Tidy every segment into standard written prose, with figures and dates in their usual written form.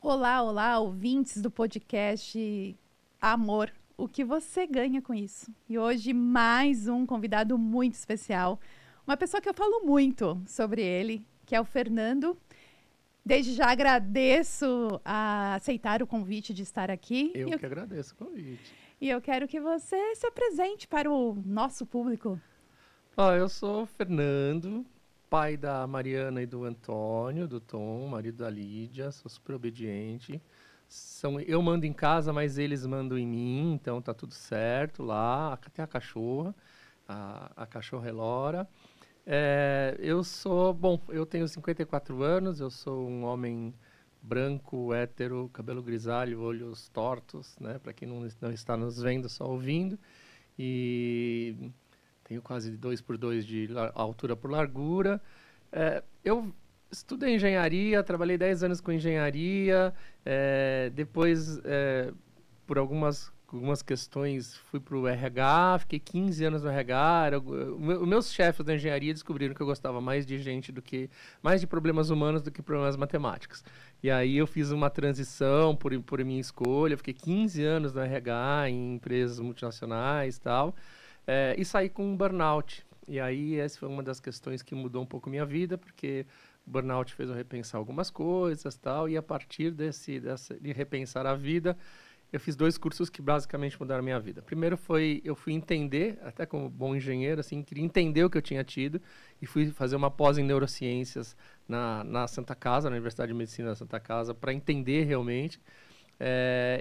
Olá, olá, ouvintes do podcast Amor, o que você ganha com isso? E hoje mais um convidado muito especial, uma pessoa que eu falo muito sobre ele, que é o Fernando. Desde já agradeço a aceitar o convite de estar aqui. Eu que agradeço o convite. E eu quero que você se apresente para o nosso público. Eu sou o Fernando, pai da Mariana e do Antônio, do Tom, marido da Lídia, sou super obediente. Eu mando em casa, mas eles mandam em mim, então tá tudo certo lá. Tem a cachorra, a cachorra Elora. Eu tenho 54 anos, eu sou um homem branco, hétero, cabelo grisalho, olhos tortos, né? Para quem não está nos vendo, só ouvindo. E tenho quase 2x2 de altura por largura. Eu estudei engenharia, trabalhei 10 anos com engenharia. Depois, por algumas questões, fui para o RH, fiquei 15 anos no RH. Os meus chefes da engenharia descobriram que eu gostava mais de problemas humanos do que problemas matemáticos. E aí eu fiz uma transição por minha escolha, fiquei 15 anos no RH, em empresas multinacionais e tal, e saí com um burnout. E aí essa foi uma das questões que mudou um pouco minha vida, porque o burnout fez eu repensar algumas coisas tal, e a partir de repensar a vida, eu fiz 2 cursos que basicamente mudaram a minha vida. Primeiro eu fui entender, até como bom engenheiro, assim, queria entender o que eu tinha tido e fui fazer uma pós em neurociências na Santa Casa, na Universidade de Medicina da Santa Casa, para entender realmente.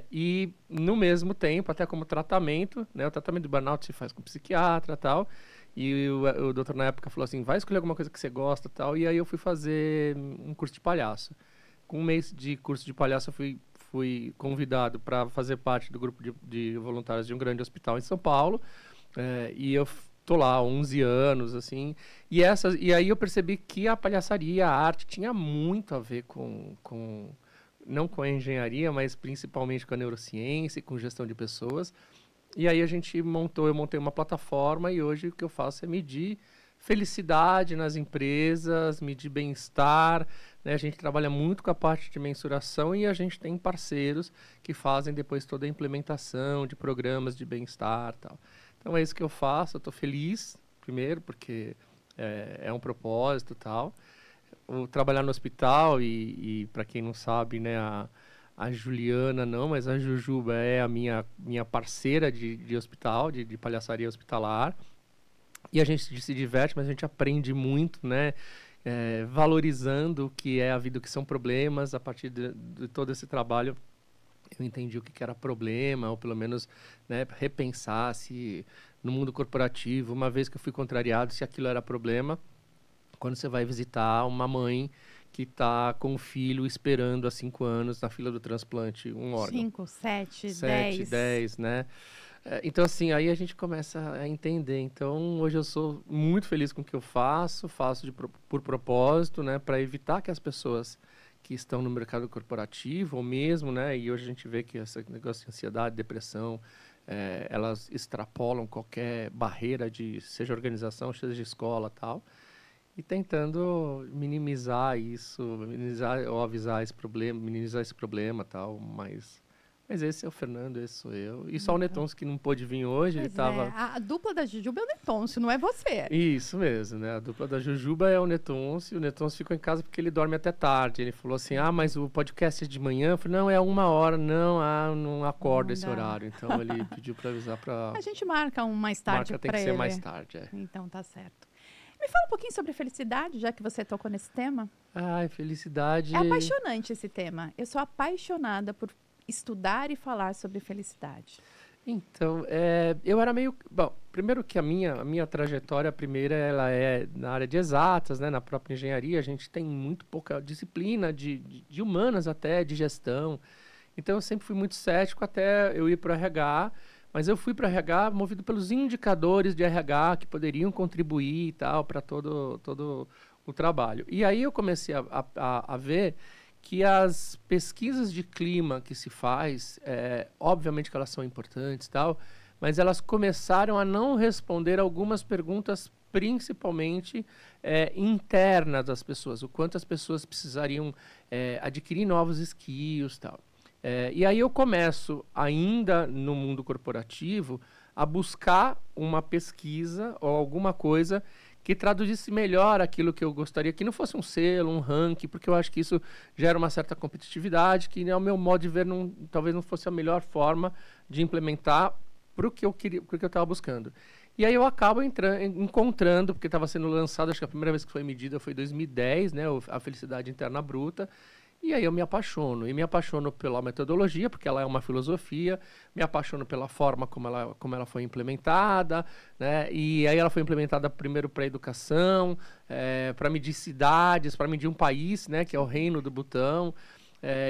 E no mesmo tempo, até como tratamento, né, o tratamento do burnout se faz com psiquiatra e tal, e o doutor na época falou assim, vai escolher alguma coisa que você gosta e tal, e aí eu fui fazer um curso de palhaço. Com um mês de curso de palhaço, eu fui convidado para fazer parte do grupo de voluntários de um grande hospital em São Paulo, e eu tô lá há 11 anos, assim, e aí eu percebi que a palhaçaria, a arte, tinha muito a ver não com a engenharia, mas principalmente com a neurociência e com gestão de pessoas. E aí eu montei uma plataforma e hoje o que eu faço é medir felicidade nas empresas, medir bem-estar, né? A gente trabalha muito com a parte de mensuração e a gente tem parceiros que fazem depois toda a implementação de programas de bem-estar e tal. Então é isso que eu faço, eu estou feliz, primeiro, porque é um propósito e tal. Trabalhar no hospital e para quem não sabe, né, a Juliana não, mas a Jujuba é a minha parceira de hospital, de palhaçaria hospitalar. E a gente se diverte, mas a gente aprende muito, né? Valorizando o que é a vida, o que são problemas. A partir de todo esse trabalho, eu entendi o que era problema, ou pelo menos, né, repensar se no mundo corporativo, uma vez que eu fui contrariado, se aquilo era problema. Quando você vai visitar uma mãe que está com um filho esperando há 5 anos na fila do transplante um órgão. 5, 7, 10, né? Então, assim, aí a gente começa a entender. Então, hoje eu sou muito feliz com o que eu faço por propósito, né? Para evitar que as pessoas que estão no mercado corporativo, ou mesmo, né? E hoje a gente vê que esse negócio de ansiedade, depressão, elas extrapolam qualquer barreira seja organização, seja escola e tal. E tentando minimizar isso, ou avisar esse problema, minimizar esse problema e tal, mas esse é o Fernando, esse sou eu. E só o Netoncio que não pôde vir hoje, ele tava... A dupla da Jujuba é o Netoncio, não é você. Isso mesmo, né? A dupla da Jujuba é o Netoncio ficou em casa porque ele dorme até tarde. Ele falou assim, mas o podcast é de manhã? Eu falei, não, é 1h, não acorda esse horário. Então ele pediu para avisar para... A gente marca um mais tarde para ele. Tem que ser mais tarde, Então tá certo. Me fala um pouquinho sobre felicidade, já que você tocou nesse tema. Felicidade... É apaixonante esse tema. Eu sou apaixonada por estudar e falar sobre felicidade. Então, eu era meio... Bom, primeiro que a minha trajetória, primeira, ela é na área de exatas, né? Na própria engenharia, a gente tem muito pouca disciplina de humanas até, de gestão. Então, eu sempre fui muito cético até eu ir para o RH... Mas eu fui para RH movido pelos indicadores de RH que poderiam contribuir e tal para todo o trabalho. E aí eu comecei a ver que as pesquisas de clima que se faz, obviamente que elas são importantes e tal, mas elas começaram a não responder algumas perguntas principalmente internas das pessoas, o quanto as pessoas precisariam adquirir novos skills e tal. E aí eu começo, ainda no mundo corporativo, a buscar uma pesquisa ou alguma coisa que traduzisse melhor aquilo que eu gostaria, que não fosse um selo, um ranking, porque eu acho que isso gera uma certa competitividade, que, ao meu modo de ver, talvez não fosse a melhor forma de implementar para o que eu queria, para o que eu estava buscando. E aí eu acabo encontrando, porque estava sendo lançado, acho que a primeira vez que foi medida foi em 2010, né, a felicidade interna bruta. E aí eu me apaixono. E me apaixono pela metodologia, porque ela é uma filosofia. Me apaixono pela forma como ela foi implementada, né? E aí ela foi implementada primeiro para a educação, para medir cidades, para medir um país, né? Que é o Reino do Butão.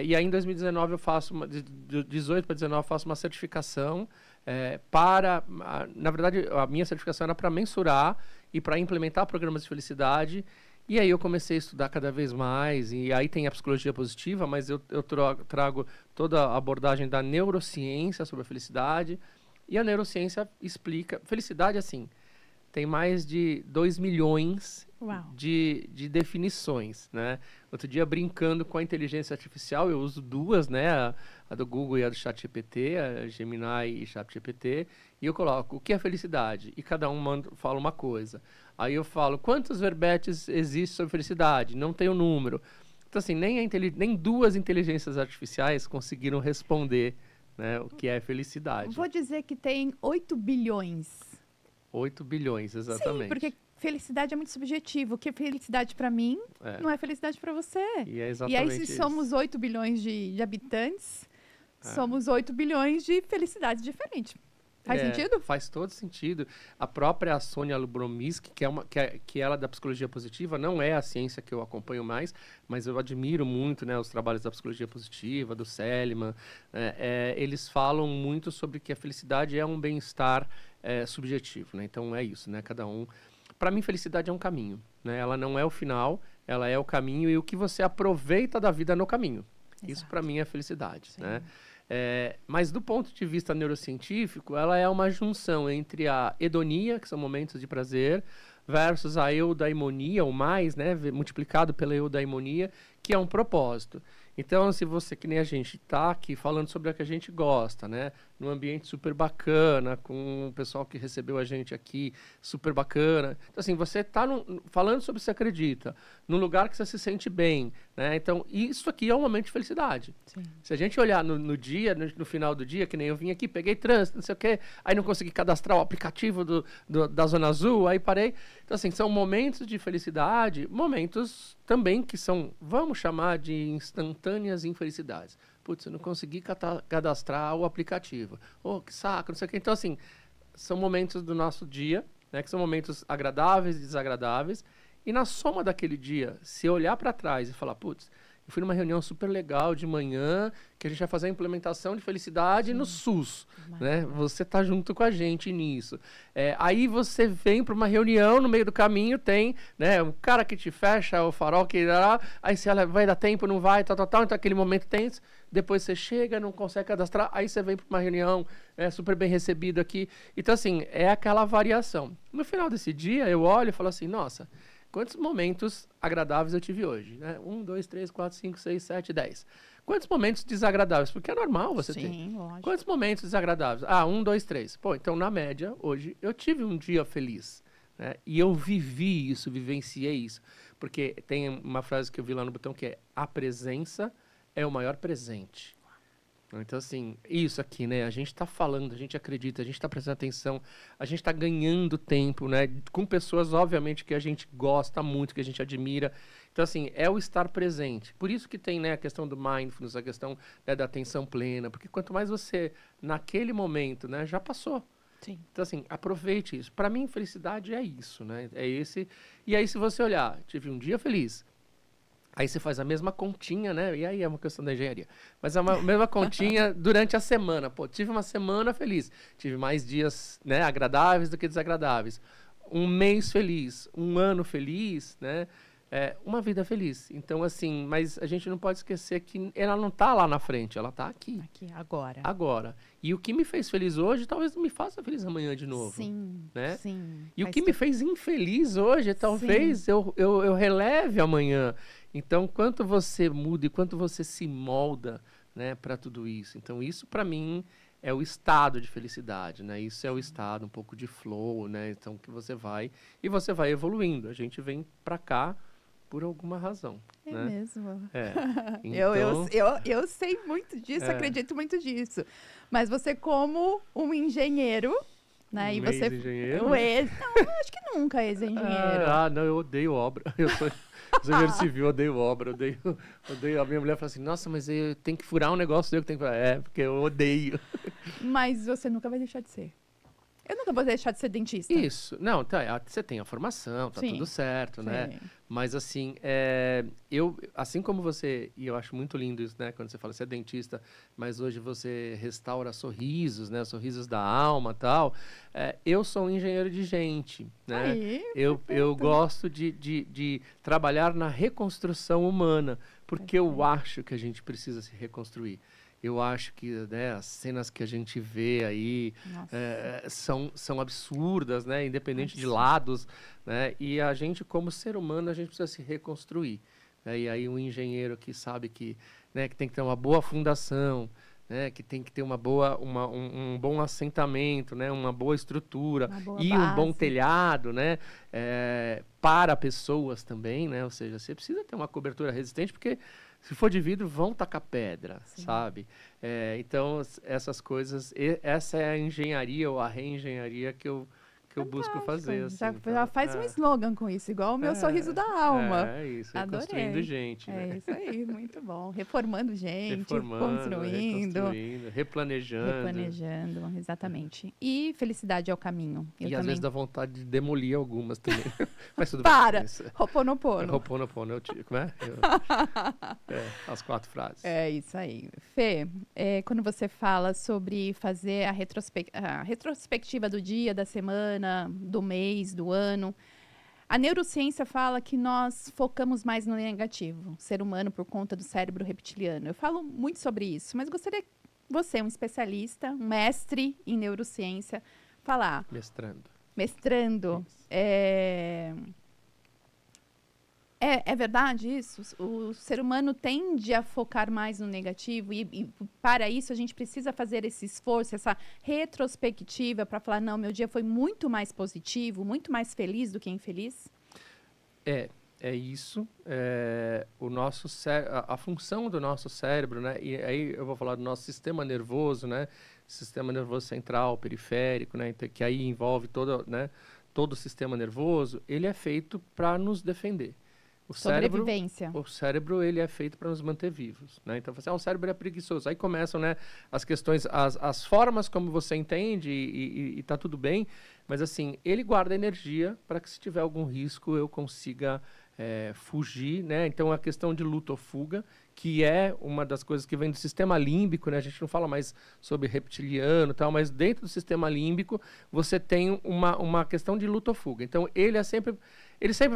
E aí em 2019 eu faço, de 18 para 19, eu faço uma certificação na verdade, a minha certificação era para mensurar e para implementar programas de felicidade. E aí eu comecei a estudar cada vez mais, e aí tem a psicologia positiva, mas eu trago toda a abordagem da neurociência sobre a felicidade, e a neurociência explica... Felicidade, assim, tem mais de 2 milhões de definições, né? Outro dia, brincando com a inteligência artificial, eu uso duas, né? A do Google e a do ChatGPT, a Gemini e ChatGPT, e eu coloco o que é felicidade, e cada um fala uma coisa. Aí eu falo, quantos verbetes existem sobre felicidade? Não tem o número. Então, assim, nem duas inteligências artificiais conseguiram responder, né, o que é felicidade. Vou dizer que tem 8 bilhões. 8 bilhões, exatamente. Sim, porque felicidade é muito subjetivo. O que é felicidade para mim não é felicidade para você. E é exatamente aí, se somos 8 bilhões de habitantes, somos 8 bilhões de felicidades diferentes. Faz sentido? Faz todo sentido. A própria Sônia Lubomirski, que ela é da psicologia positiva, não é a ciência que eu acompanho mais, mas eu admiro muito, né, os trabalhos da psicologia positiva, do Seligman. Eles falam muito sobre que a felicidade é um bem-estar subjetivo, né? Então é isso, né? Cada um... Para mim, felicidade é um caminho, né? Ela não é o final, ela é o caminho e o que você aproveita da vida no caminho. Exato. Isso, para mim, é felicidade, né? Mas do ponto de vista neurocientífico, ela é uma junção entre a hedonia, que são momentos de prazer, versus a eudaimonia, o mais, né, multiplicado pela eudaimonia, que é um propósito. Então, se você, que nem a gente, está aqui falando sobre o que a gente gosta, né, num ambiente super bacana, com o pessoal que recebeu a gente aqui, super bacana. Então, assim, você está falando sobre o que você acredita, num lugar que você se sente bem, né? Então, isso aqui é um momento de felicidade. Sim. Se a gente olhar no dia, no final do dia, que nem eu vim aqui, peguei trânsito, não sei o quê, aí não consegui cadastrar o aplicativo da Zona Azul, aí parei. Então, assim, são momentos de felicidade, momentos também que são, vamos chamar de instantâneas infelicidades. Putz, eu não consegui cadastrar o aplicativo. Oh, que saco, não sei o quê. Então, assim, são momentos do nosso dia, né, que são momentos agradáveis e desagradáveis. E na soma daquele dia, se olhar para trás e falar, putz, eu fui numa reunião super legal de manhã, que a gente vai fazer a implementação de felicidade no SUS, né? Você tá junto com a gente nisso. Aí você vem para uma reunião, no meio do caminho tem, né, um cara que te fecha o farol, aí você olha, vai dar tempo, não vai, tal. Então aquele momento tenso, depois você chega, não consegue cadastrar, aí você vem para uma reunião, super bem recebido aqui. Então, assim, é aquela variação. No final desse dia, eu olho e falo assim, nossa, quantos momentos agradáveis eu tive hoje? Né? 1, 2, 3, 4, 5, 6, 7, 10. Quantos momentos desagradáveis? Porque é normal você ter. Sim, lógico. Quantos momentos desagradáveis? 1, 2, 3. Pô, então, na média, hoje, eu tive um dia feliz. Né? E eu vivi isso, vivenciei isso. Porque tem uma frase que eu vi lá no botão que é: a presença é o maior presente. Então, assim, isso aqui, né? A gente está falando, a gente acredita, a gente está prestando atenção, a gente está ganhando tempo, né? Com pessoas, obviamente, que a gente gosta muito, que a gente admira. Então, assim, é o estar presente. Por isso que tem, né, a questão do mindfulness, a questão, né, da atenção plena. Porque quanto mais você, naquele momento, né, já passou. Sim. Então, assim, aproveite isso. Para mim, felicidade é isso, né? É esse. E aí, se você olhar, tive um dia feliz. Aí você faz a mesma continha, né? E aí é uma questão da engenharia. Mas é a mesma continha durante a semana. Pô, tive uma semana feliz. Tive mais dias, né, agradáveis do que desagradáveis. Um mês feliz, um ano feliz, né? uma vida feliz. Então, assim, mas a gente não pode esquecer que ela não está lá na frente, ela está aqui. Aqui, agora. Agora. E o que me fez feliz hoje, talvez não me faça feliz amanhã de novo. Sim, né? sim. E o que me fez infeliz hoje, talvez eu releve amanhã. Então, quanto você muda e quanto você se molda, né, para tudo isso. Então, isso para mim é o estado de felicidade, né? Isso é o estado um pouco de flow, né? Então, que você vai evoluindo. A gente vem para cá por alguma razão. É né? mesmo. Então, eu sei muito disso, acredito muito disso. Mas você como um engenheiro, né? E você ex-engenheiro? Não, acho que nunca é ex-engenheiro. Não, eu odeio obra. Eu sou engenheiro civil, odeio obra. Odeio. A minha mulher fala assim, nossa, mas eu tenho que furar um negócio, eu tenho que furar. Porque eu odeio. Mas você nunca vai deixar de ser. Eu nunca vou deixar de ser dentista. Isso. Não, você tem a formação, tá tudo certo, né? Mas assim, assim como você, e eu acho muito lindo isso, né? Quando você fala, você é dentista, mas hoje você restaura sorrisos, né? Sorrisos da alma e tal. Eu sou um engenheiro de gente, né? Eu gosto de trabalhar na reconstrução humana, porque eu acho que a gente precisa se reconstruir. Eu acho que, né, as cenas que a gente vê aí são absurdas, né, independente de lados, né, e a gente, como ser humano, a gente precisa se reconstruir. Né, e aí um engenheiro que sabe que, né, que tem que ter uma boa fundação, né, que tem que ter um bom assentamento, né, uma boa estrutura e base. Um bom telhado, né, para pessoas também, né, ou seja, você precisa ter uma cobertura resistente, porque se for de vidro, vão tacar pedra, sabe? Então, essas coisas, essa é a engenharia ou a reengenharia que eu busco fazer. Assim, já faz um slogan com isso, igual o meu sorriso da alma. É isso, Adorei. Reconstruindo gente. Né? Isso aí, muito bom. Reformando gente, construindo. Replanejando, exatamente. E felicidade é o caminho. Às vezes dá vontade de demolir algumas também. Mas tudo Para! bem. Ho'oponopono. Ho'oponopono, como é? As 4 frases. É isso aí. Fê, quando você fala sobre fazer a retrospectiva do dia, da semana, do mês, do ano, a neurociência fala que nós focamos mais no negativo, ser humano por conta do cérebro reptiliano. Eu falo muito sobre isso, mas gostaria que você, um especialista, um mestre em neurociência, falar. Mestrando. É verdade isso? O ser humano tende a focar mais no negativo e para isso a gente precisa fazer esse esforço, essa retrospectiva para falar, não, meu dia foi muito mais positivo, muito mais feliz do que infeliz? É isso. O nosso a função do nosso cérebro, né? E aí eu vou falar do nosso sistema nervoso, né? Sistema nervoso central, periférico, né? Que aí envolve todo o sistema nervoso. Ele é feito para nos defender. Sobrevivência. O cérebro, ele é feito para nos manter vivos, né? Então, o cérebro é preguiçoso. Aí começam, né, as questões, as formas como você entende e tá tudo bem, mas assim, ele guarda energia para que se tiver algum risco eu consiga fugir, né? Então, a questão de luta ou fuga, que é uma das coisas que vem do sistema límbico, né? A gente não fala mais sobre reptiliano e tal, mas dentro do sistema límbico você tem uma questão de luta ou fuga. Então, ele sempre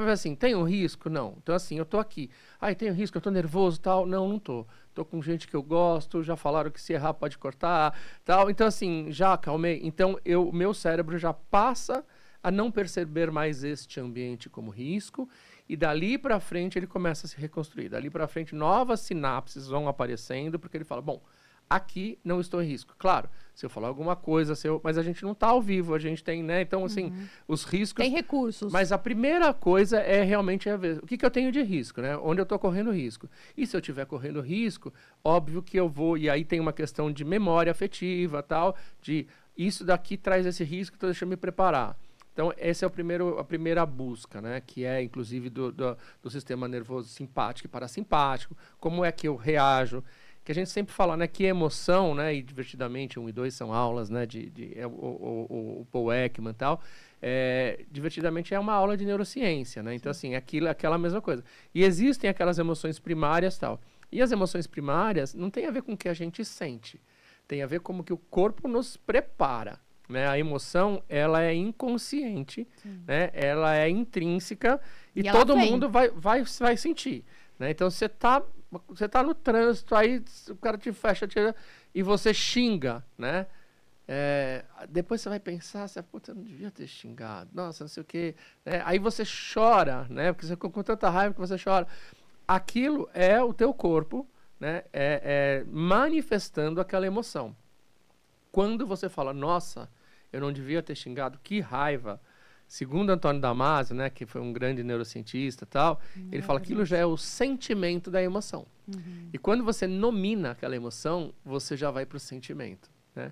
vai assim, tem um risco? Não. Então, assim, eu tô aqui. Tem um risco, eu tô nervoso, tal. Não, não tô. Tô com gente que eu gosto, já falaram que se errar pode cortar, tal. Então, assim, já acalmei. Então, o meu cérebro já passa a não perceber mais este ambiente como risco e dali para frente ele começa a se reconstruir. Dali para frente novas sinapses vão aparecendo porque ele fala, bom, aqui não estou em risco. Claro, se eu falar alguma coisa, mas a gente não está ao vivo, a gente tem, né? Então, assim, os riscos... Tem recursos. Mas a primeira coisa é realmente ver o que eu tenho de risco, né? Onde eu estou correndo risco. E se eu estiver correndo risco, óbvio que eu vou... E aí tem uma questão de memória afetiva, tal, de isso daqui traz esse risco, então deixa eu me preparar. Então, essa é a primeira busca, né? Que é, inclusive, do sistema nervoso simpático e parasimpático. Como é que eu reajo? Que a gente sempre fala, né? Que emoção, né? E divertidamente, 1 e 2 são aulas, né? O Paul Ekman e tal. Divertidamente é uma aula de neurociência, né? Então, assim, aquela mesma coisa. E existem aquelas emoções primárias e tal. E as emoções primárias não tem a ver com o que a gente sente. Tem a ver com o que o corpo nos prepara. Né? A emoção, ela é inconsciente, né? Ela é intrínseca E ela todo vem. mundo vai sentir, né? Então, você tá no trânsito, aí o cara te fecha, e você xinga, né? Depois você vai pensar, puta, eu não devia ter xingado, nossa, não sei o quê. Aí você chora, né? Porque você ficou com tanta raiva que você chora. Aquilo é o teu corpo, né? Manifestando aquela emoção. Quando você fala, nossa, eu não devia ter xingado, que raiva. Segundo Antônio Damasio, né, que foi um grande neurocientista e tal, ele fala que aquilo já é o sentimento da emoção. E quando você nomina aquela emoção, você já vai para o sentimento, né?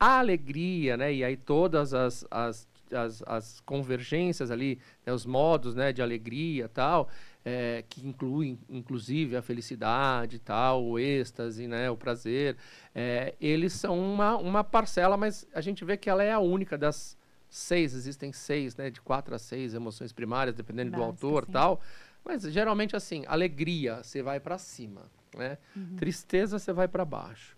A alegria, né, e aí todas as convergências ali, né, os modos, né, de alegria e tal, que incluem, inclusive, a felicidade e tal, o êxtase, né, o prazer, eles são uma parcela, mas a gente vê que ela é a única das 6, existem 6, né, de 4 a 6 emoções primárias, dependendo do autor e tal, mas geralmente assim, alegria, você vai para cima, né? Tristeza, você vai para baixo.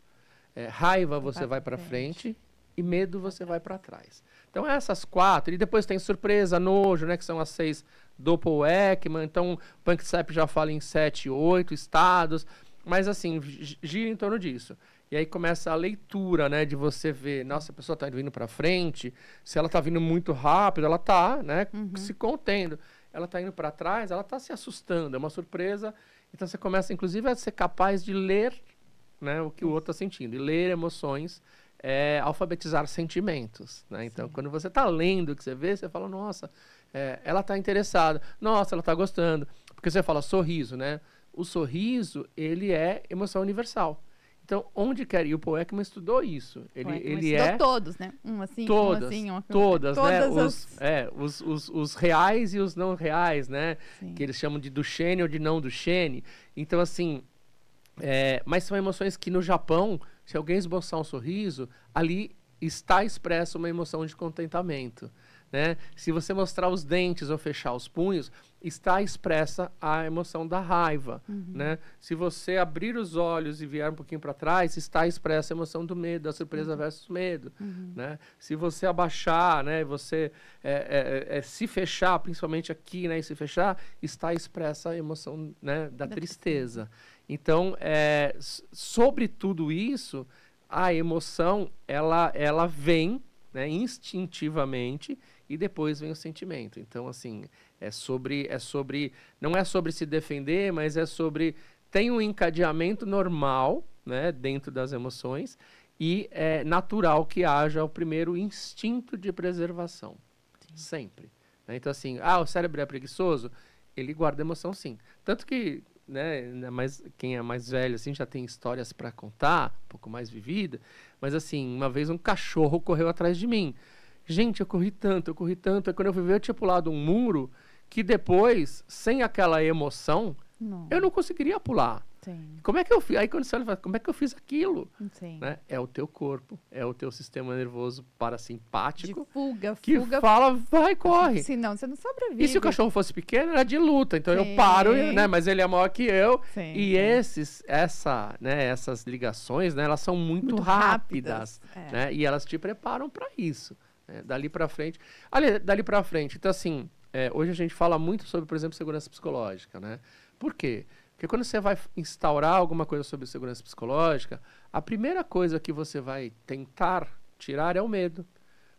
Raiva, você vai para frente, e medo, você vai para trás. Então, essas 4, e depois tem surpresa, nojo, né, que são as 6 Doppel-Ekman. Então, o Panksepp já fala em 7, 8 estados, mas assim, gira em torno disso. E aí começa a leitura, né, de você ver, nossa, a pessoa está vindo para frente, se ela está vindo muito rápido, ela está, né, se contendo. Ela está indo para trás, ela está se assustando, é uma surpresa. Então, você começa, inclusive, a ser capaz de ler, né, o que o outro está sentindo. E ler emoções alfabetizar sentimentos, né? Então, quando você está lendo o que você vê, você fala, nossa, ela está interessada, nossa, ela está gostando. Porque você fala sorriso, né? O sorriso, ele é emoção universal. Então, onde quer ir? O Paul Ekman estudou isso. Ele estudou todos, né? Um assim, todas, um assim, todas, né? Os reais e os não reais, né? Sim. Que eles chamam de Duchenne ou de não Duchenne. Então, assim, mas são emoções que no Japão, se alguém esboçar um sorriso, ali está expressa uma emoção de contentamento, né? Se você mostrar os dentes ou fechar os punhos, está expressa a emoção da raiva, né? Se você abrir os olhos e vier um pouquinho para trás, está expressa a emoção do medo, da surpresa versus medo, né? Se você abaixar, né, você se fechar, principalmente aqui, né, e se fechar, está expressa a emoção, né, da tristeza. Então, sobre tudo isso, a emoção, ela vem, né, instintivamente, e depois vem o sentimento. Então, assim, não é sobre se defender, mas é sobre, tem um encadeamento normal, né, dentro das emoções, e é natural que haja o primeiro instinto de preservação. Sim. Sempre. Né? Então, assim, o cérebro é preguiçoso, ele guarda emoção, sim. Tanto que, né, mas quem é mais velho assim já tem histórias para contar, um pouco mais vivida, mas assim, uma vez um cachorro correu atrás de mim. Gente, eu corri tanto, aí quando eu fui ver, eu tinha pulado um muro que depois, sem aquela emoção, eu não conseguiria pular. Sim. Como é que eu fiz? Aí quando você olha, como é que eu fiz aquilo? Sim. Né? É o teu corpo, é o teu sistema nervoso parasimpático. De fuga. Que fala, vai, corre. Senão você não sobrevive. E se o cachorro fosse pequeno, era de luta. Então eu paro, né? Mas ele é maior que eu. Sim, e essas ligações, né? Elas são muito rápidas. Né? E elas te preparam para isso. Né? Dali para frente. Olha, dali para frente. Então, assim, hoje a gente fala muito sobre, por exemplo, segurança psicológica, né? Por quê? Porque quando você vai instaurar alguma coisa sobre segurança psicológica, a primeira coisa que você vai tentar tirar é o medo.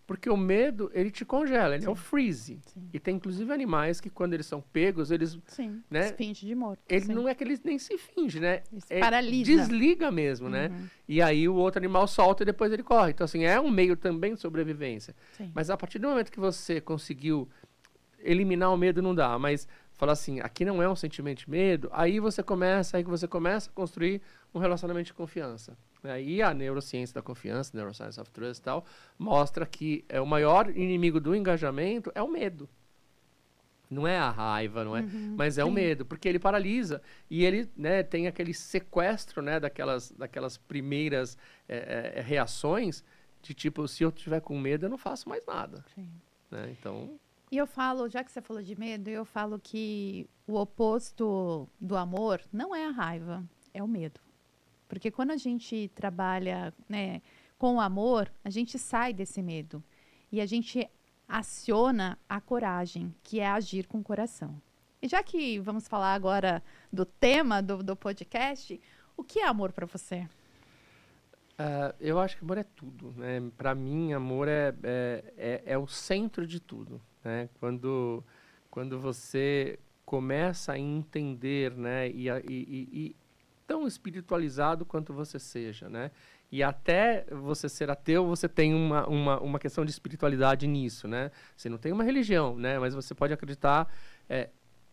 Porque o medo, ele te congela, ele é o freeze. Sim. E tem, inclusive, animais que, quando eles são pegos, eles... Sim, né, se finge de morto. Ele não é que eles nem se finge, né? Paralisa. Desliga mesmo, né? E aí o outro animal solta e depois ele corre. Então, assim, é um meio também de sobrevivência. Sim. Mas a partir do momento que você conseguiu eliminar o medo, não dá. Mas falar assim, aqui não é um sentimento de medo, aí você começa a construir um relacionamento de confiança. E a neurociência da confiança, Neuroscience of Trust e tal, mostra que o maior inimigo do engajamento é o medo. Não é a raiva, não é? Mas é o medo, porque ele paralisa e ele, né, tem aquele sequestro, né, daquelas primeiras reações de tipo, se eu tiver com medo, eu não faço mais nada. Sim. Né? Então... E eu falo, já que você falou de medo, eu falo que o oposto do amor não é a raiva, é o medo. Porque quando a gente trabalha, né, com o amor, a gente sai desse medo. E a gente aciona a coragem, que é agir com o coração. E já que vamos falar agora do tema do podcast, o que é amor para você? Eu acho que amor é tudo, né? Para mim, amor é o centro de tudo, né? Quando você começa a entender, né? E tão espiritualizado quanto você seja, né? E até você ser ateu, você tem uma questão de espiritualidade nisso, né? Você não tem uma religião, né? Mas você pode acreditar...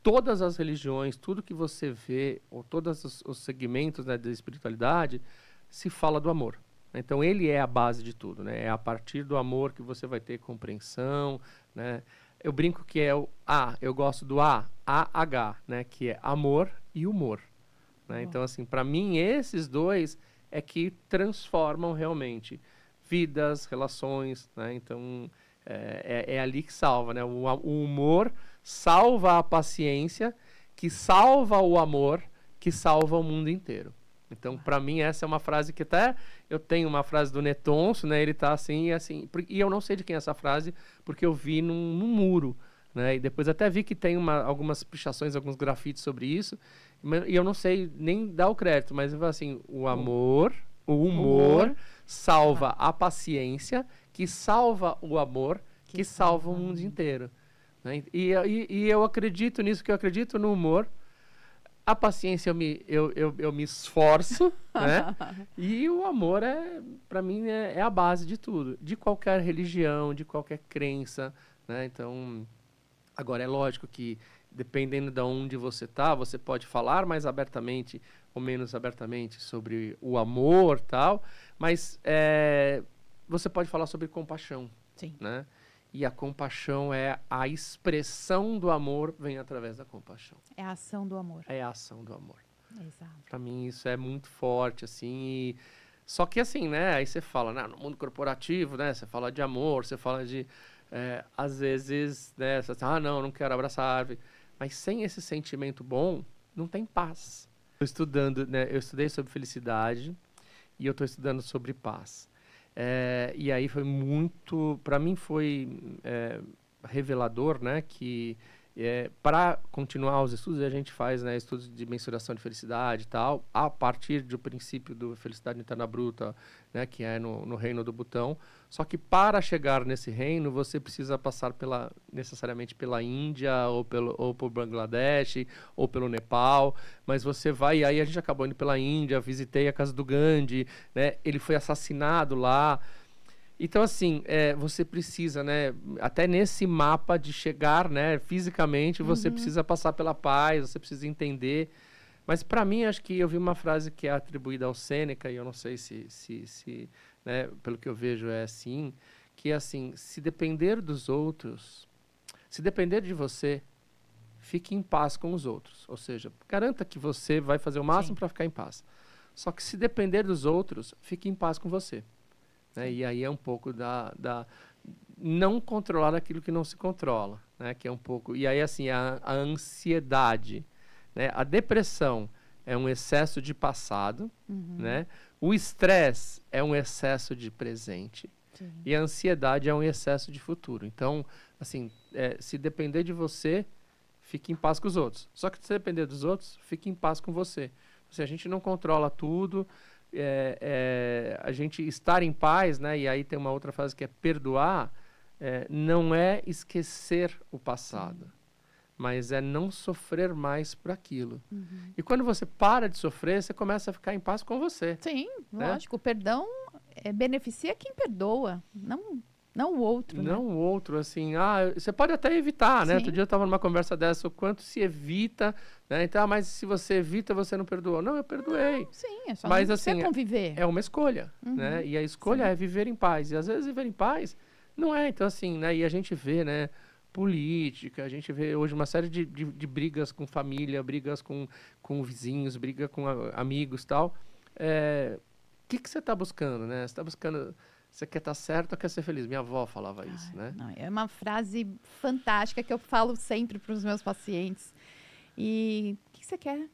todas as religiões, tudo que você vê, ou todos os segmentos, né, da espiritualidade, se fala do amor. Então, ele é a base de tudo, né? É a partir do amor que você vai ter compreensão, né? Eu brinco que é o A, eu gosto do AH, né? Que é amor e humor, né? Então, assim, para mim, esses dois é que transformam realmente vidas, relações, né? Então, é ali que salva, né? O humor salva a paciência, que salva o amor, que salva o mundo inteiro. Então, para mim, essa é uma frase que até... Eu tenho uma frase do Netonso, né? Ele tá assim, e eu não sei de quem é essa frase, porque eu vi num muro, né? E depois até vi que tem algumas pichações, alguns grafites sobre isso, e eu não sei nem dar o crédito, mas eu falo assim, o humor salva a paciência, que salva o amor, que salva o mundo inteiro. Né? E eu acredito nisso, que eu acredito no humor. A paciência eu me esforço, né? E o amor para mim é a base de tudo, de qualquer religião, de qualquer crença, né? Então, agora é lógico que dependendo de onde você está, você pode falar mais abertamente ou menos abertamente sobre o amor, tal, mas você pode falar sobre compaixão, Sim. né? E a compaixão é a expressão do amor, vem através da compaixão. É a ação do amor. É a ação do amor. Exato. Para mim isso é muito forte, assim. Só que assim, né? Aí você fala, né, no mundo corporativo, né? Você fala de amor, você fala de... às vezes, né? Você fala, não quero abraçar a árvore. Mas sem esse sentimento bom, não tem paz. Estou estudando, né? Eu estudei sobre felicidade e eu estou estudando sobre paz. E aí foi muito, para mim foi revelador, né, que para continuar os estudos a gente faz, né, estudos de mensuração de felicidade e tal, a partir do princípio do felicidade interna bruta, né, que é no reino do Butão. Só que para chegar nesse reino você precisa passar necessariamente pela Índia ou por Bangladesh ou pelo Nepal, mas você vai, e aí a gente acabou indo pela Índia, visitei a casa do Gandhi, né, ele foi assassinado lá. Então, assim, você precisa, né, até nesse mapa de chegar, né, fisicamente, você precisa passar pela paz, você precisa entender. Mas, para mim, acho que eu vi uma frase que é atribuída ao Sêneca, e eu não sei se né, pelo que eu vejo é assim, que é assim, se depender dos outros, se depender de você, fique em paz com os outros. Ou seja, garanta que você vai fazer o máximo para ficar em paz. Só que se depender dos outros, fique em paz com você. Né? E aí é um pouco da não controlar aquilo que não se controla, né? Que é um pouco, e aí assim a ansiedade, né? A depressão é um excesso de passado, né? O estresse é um excesso de presente. Sim. E a ansiedade é um excesso de futuro. Então, assim, se depender de você, fique em paz com os outros. Só que se depender dos outros, fique em paz com você. Se a gente não controla tudo, a gente estar em paz, né? E aí tem uma outra frase que é perdoar, não é esquecer o passado, mas é não sofrer mais por aquilo. E quando você para de sofrer, você começa a ficar em paz com você. Sim, né? Lógico. O perdão beneficia quem perdoa, não o outro. Não né? o outro, assim, você pode até evitar, né? Sim. Outro dia eu estava numa conversa dessa, o quanto se evita, né? Então, mas se você evita, você não perdoou. Não, eu perdoei. Sim, é só mas, não assim, conviver. É uma escolha, né? E a escolha é viver em paz. E às vezes viver em paz não é. Então, assim, né? E a gente vê, né? Política, a gente vê hoje uma série de brigas com família, brigas com vizinhos, briga com amigos e tal. O que você está buscando, né? Você está buscando... Você quer estar certo ou quer ser feliz? Minha avó falava isso, né? Não, é uma frase fantástica que eu falo sempre para os meus pacientes. E o que você quer?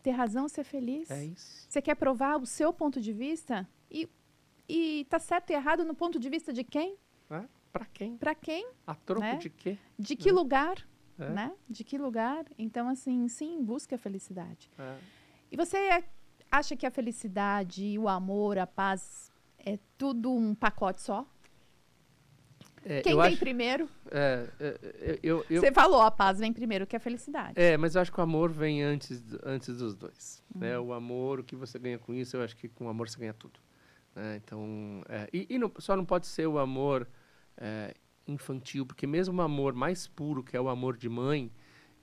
Ter razão, ser feliz? É isso. Você quer provar o seu ponto de vista? E tá certo e errado no ponto de vista de quem? Para quem? Para quem? A troco né? de quê? De que lugar? né? De que lugar? Então, assim, sim, busque a felicidade. É. E você acha que a felicidade, o amor, a paz é tudo um pacote só? Quem vem primeiro? Você falou, a paz vem primeiro que a felicidade. Mas eu acho que o amor vem antes dos dois. Né? O amor, o que você ganha com isso, eu acho que com o amor você ganha tudo. Né? Então, só não pode ser o amor infantil, porque mesmo o amor mais puro, que é o amor de mãe,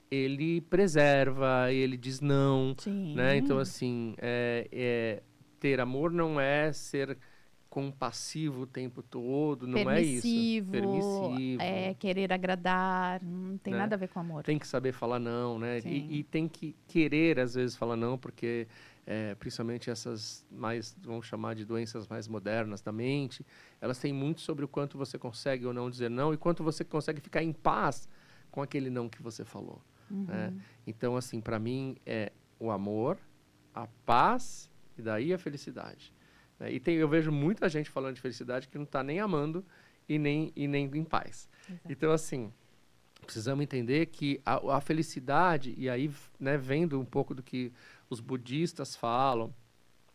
ele preserva, ele diz não. Sim. Né? Então, assim, ter amor não é ser compassivo o tempo todo, não é isso. Permissivo. Querer agradar, não tem nada a ver com amor. Tem que saber falar não, né? E tem que querer, às vezes, falar não, porque principalmente essas vamos chamar de doenças mais modernas da mente, elas têm muito sobre o quanto você consegue ou não dizer não e quanto você consegue ficar em paz com aquele não que você falou. Né? Então, assim, para mim, é o amor, a paz e daí a felicidade. Eu vejo muita gente falando de felicidade que não está nem amando e nem em paz. Exato. Então, assim, precisamos entender que a felicidade, e aí, né, vendo um pouco do que os budistas falam,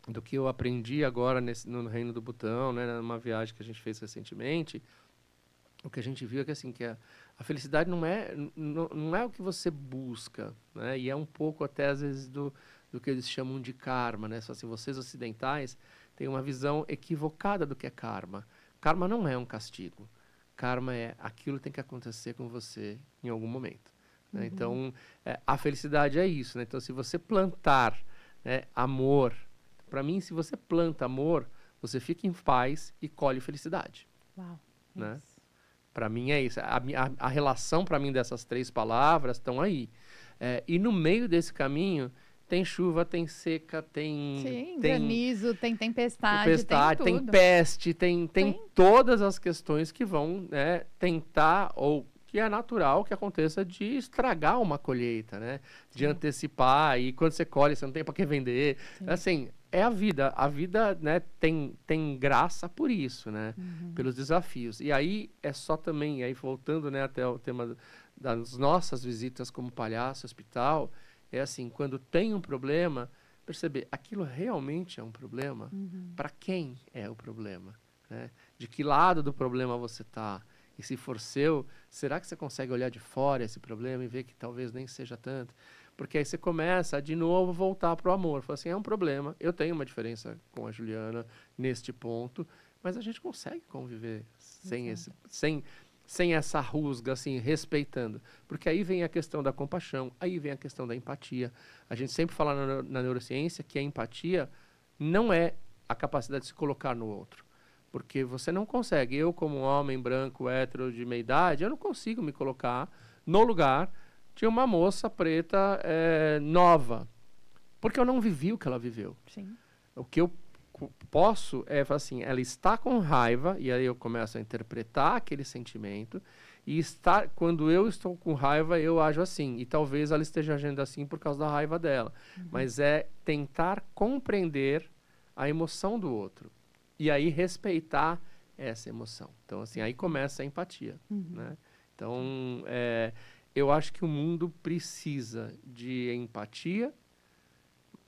do que eu aprendi agora no Reino do Butão, né, numa viagem que a gente fez recentemente, o que a gente viu é que, assim, que a felicidade não é o que você busca, né, e é um pouco até, às vezes, do que eles chamam de karma, né? Só assim, vocês ocidentais têm uma visão equivocada do que é karma. Karma não é um castigo. Karma é aquilo que tem que acontecer com você em algum momento. Né? Então, a felicidade é isso. Né? Então, se você plantar amor, para mim, se você planta amor, você fica em paz e colhe felicidade. Uau, né? Para mim é isso. A relação, para mim, dessas três palavras estão aí. E no meio desse caminho, tem chuva, tem seca, tem granizo, tem tempestade, tem peste, tem todas as questões que vão tentar, ou que é natural que aconteça, de estragar uma colheita, né? De antecipar, e quando você colhe, você não tem para que vender. Sim. Assim, é a vida. A vida, né, tem graça por isso, né? Pelos desafios. E aí é só também, aí voltando, né, até o tema das nossas visitas como palhaço, hospital, é assim, quando tem um problema, perceber, aquilo realmente é um problema? Para quem é o problema? Né? De que lado do problema você está? E se for seu, será que você consegue olhar de fora esse problema e ver que talvez nem seja tanto? Porque aí você começa a, de novo, voltar para o amor. Fala assim, é um problema, eu tenho uma diferença com a Juliana neste ponto, mas a gente consegue conviver sem essa rusga, assim, respeitando. Porque aí vem a questão da compaixão, aí vem a questão da empatia. A gente sempre fala na neurociência que a empatia não é a capacidade de se colocar no outro. Porque você não consegue. Eu, como homem branco, hétero, de meia idade, eu não consigo me colocar no lugar de uma moça preta nova. Porque eu não vivi o que ela viveu. Sim. O que eu posso falar assim, ela está com raiva, e aí eu começo a interpretar aquele sentimento, e quando eu estou com raiva, eu ajo assim, e talvez ela esteja agindo assim por causa da raiva dela, mas é tentar compreender a emoção do outro, e aí respeitar essa emoção. Então, assim, aí começa a empatia, né? Então, eu acho que o mundo precisa de empatia,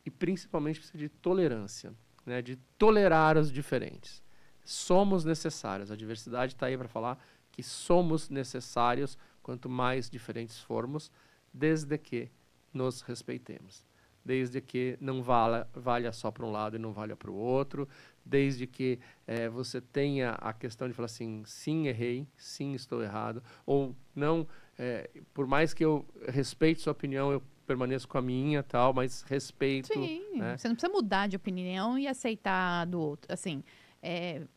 e principalmente precisa de tolerância. Né, de tolerar os diferentes. Somos necessários. A diversidade está aí para falar que somos necessários quanto mais diferentes formos, desde que nos respeitemos. Desde que não valha só para um lado e não valha para o outro. Desde que você tenha a questão de falar assim, sim, errei, sim, estou errado. Ou não, por mais que eu respeite sua opinião, eu permaneço com a minha, tal, mas respeito. Sim, né? Você não precisa mudar de opinião e aceitar do outro. Assim,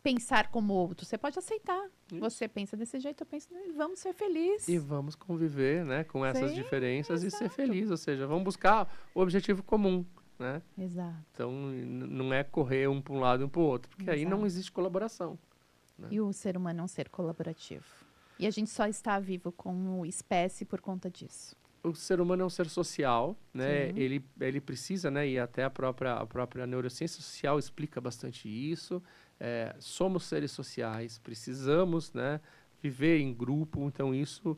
pensar como outro. Você pode aceitar. Isso. Você pensa desse jeito, eu penso, vamos ser felizes. E vamos conviver, né, com essas diferenças, exato. E ser feliz. Ou seja, vamos buscar o objetivo comum. Né? Exato. Então, não é correr um para um lado e um para o outro, porque aí não existe colaboração. Né? E o ser humano é um ser colaborativo. E a gente só está vivo como espécie por conta disso. O ser humano é um ser social, né? Ele precisa, né? E até a própria neurociência social explica bastante isso. Somos seres sociais, precisamos, né, viver em grupo. Então isso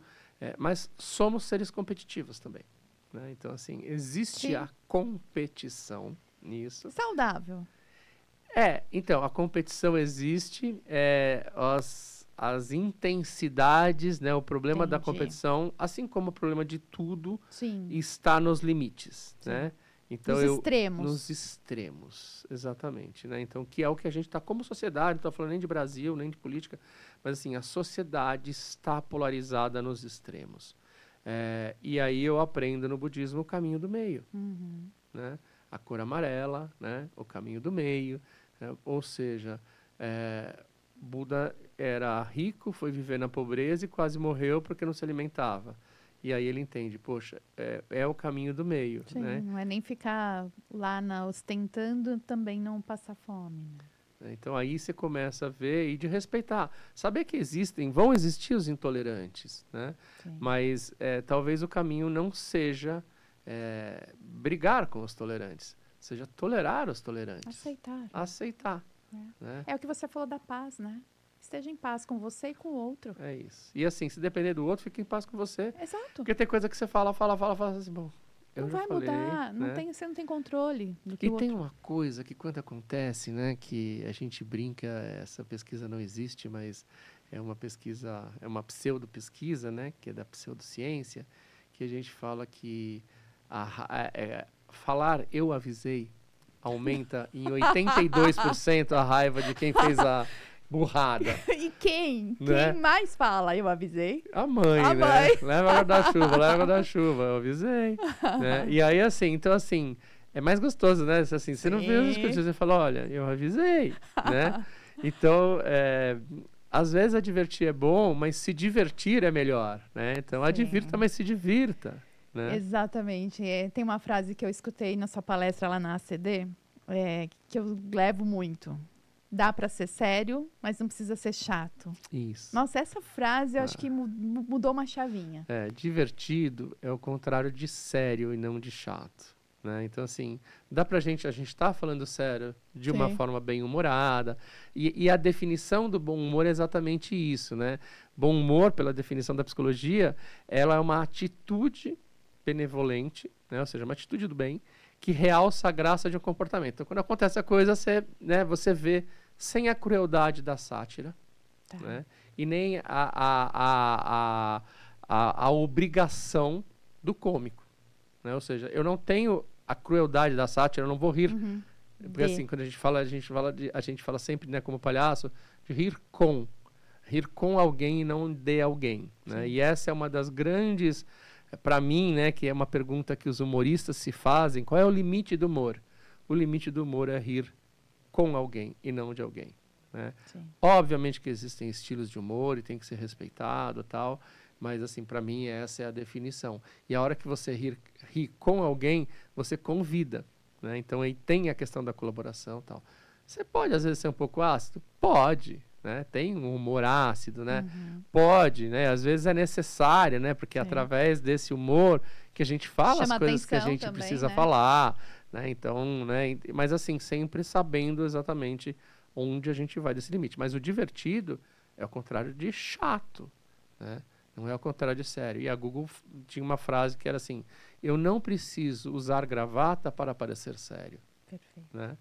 Mas somos seres competitivos também, né? Então, assim, existe Sim. a competição nisso. Saudável. Então, a competição existe, as intensidades, né? O problema da Entendi. competição, assim como o problema de tudo, Sim. está nos limites, Sim. né? Então, Nos extremos. Nos extremos, exatamente, né? Então, que é o que a gente está como sociedade, não estou falando nem de Brasil, nem de política, mas assim, a sociedade está polarizada nos extremos. E aí eu aprendo no budismo o caminho do meio, Uhum. né? A cor amarela, né? O caminho do meio, né? Ou seja, Buda era rico, foi viver na pobreza e quase morreu porque não se alimentava. E aí ele entende, poxa, é o caminho do meio, Sim, né? não é nem ficar lá ostentando, também não passar fome. Né? Então aí você começa a ver e de respeitar. Saber que vão existir os intolerantes, né? Sim. Mas talvez o caminho não seja brigar com os tolerantes, seja tolerar os tolerantes. Aceitar. Aceitar. Né? É o que você falou da paz, né? Esteja em paz com você e com o outro. É isso. E assim, se depender do outro, fique em paz com você. Exato. Porque tem coisa que você fala assim, bom, eu não já vai falei, mudar, né? Você não tem controle do que E o tem outro... uma coisa que quando acontece, né, que a gente brinca, essa pesquisa não existe, mas é uma pesquisa, é uma pseudo-pesquisa, né, que é da pseudociência, que a gente fala que falar eu avisei aumenta em 82% a raiva de quem fez a burrada. E quem? Né? Quem mais fala? Eu avisei. A mãe, A né? mãe. Leva guarda-chuva, eu avisei. Né? E aí, assim, então, assim, é mais gostoso, né? Assim, você não vê as discussões, você fala, olha, eu avisei, né? Então, às vezes advertir é bom, mas se divertir é melhor, né? Então, advirta, mas se divirta, né? Exatamente. Tem uma frase que eu escutei na sua palestra lá na ACD, que eu levo muito. Dá para ser sério, mas não precisa ser chato. Isso. Nossa, essa frase eu acho que mudou uma chavinha. Divertido é o contrário de sério e não de chato. Né? Então, assim, dá pra gente, a gente tá falando sério de uma forma bem humorada, e a definição do bom humor é exatamente isso, né? Bom humor, pela definição da psicologia, ela é uma atitude benevolente, né? Ou seja, uma atitude do bem, que realça a graça de um comportamento. Então, quando acontece a coisa, você vê sem a crueldade da sátira, né? E nem a obrigação do cômico. Né? Ou seja, eu não tenho a crueldade da sátira, eu não vou rir. Porque assim, quando a gente fala sempre, né, como palhaço, de rir com alguém e não de alguém. Né? E essa é uma das grandes, para mim, né, que é uma pergunta que os humoristas se fazem, qual é o limite do humor? O limite do humor é rir com alguém e não de alguém. Né? Obviamente que existem estilos de humor e tem que ser respeitado, tal, mas assim, para mim essa é a definição. E a hora que você ri com alguém, você convida, né? Então aí tem a questão da colaboração, tal. Você pode às vezes ser um pouco ácido, pode, né? Tem um humor ácido, né? Pode, né? Às vezes é necessário, né? Porque é através desse humor que a gente fala as coisas que a gente também, precisa falar, né? Então, né? Mas assim, sempre sabendo exatamente onde a gente vai desse limite. Mas o divertido é o contrário de chato, né? Não é ao contrário de sério. E a Google tinha uma frase que era assim, eu não preciso usar gravata para parecer sério. Perfeito. Né?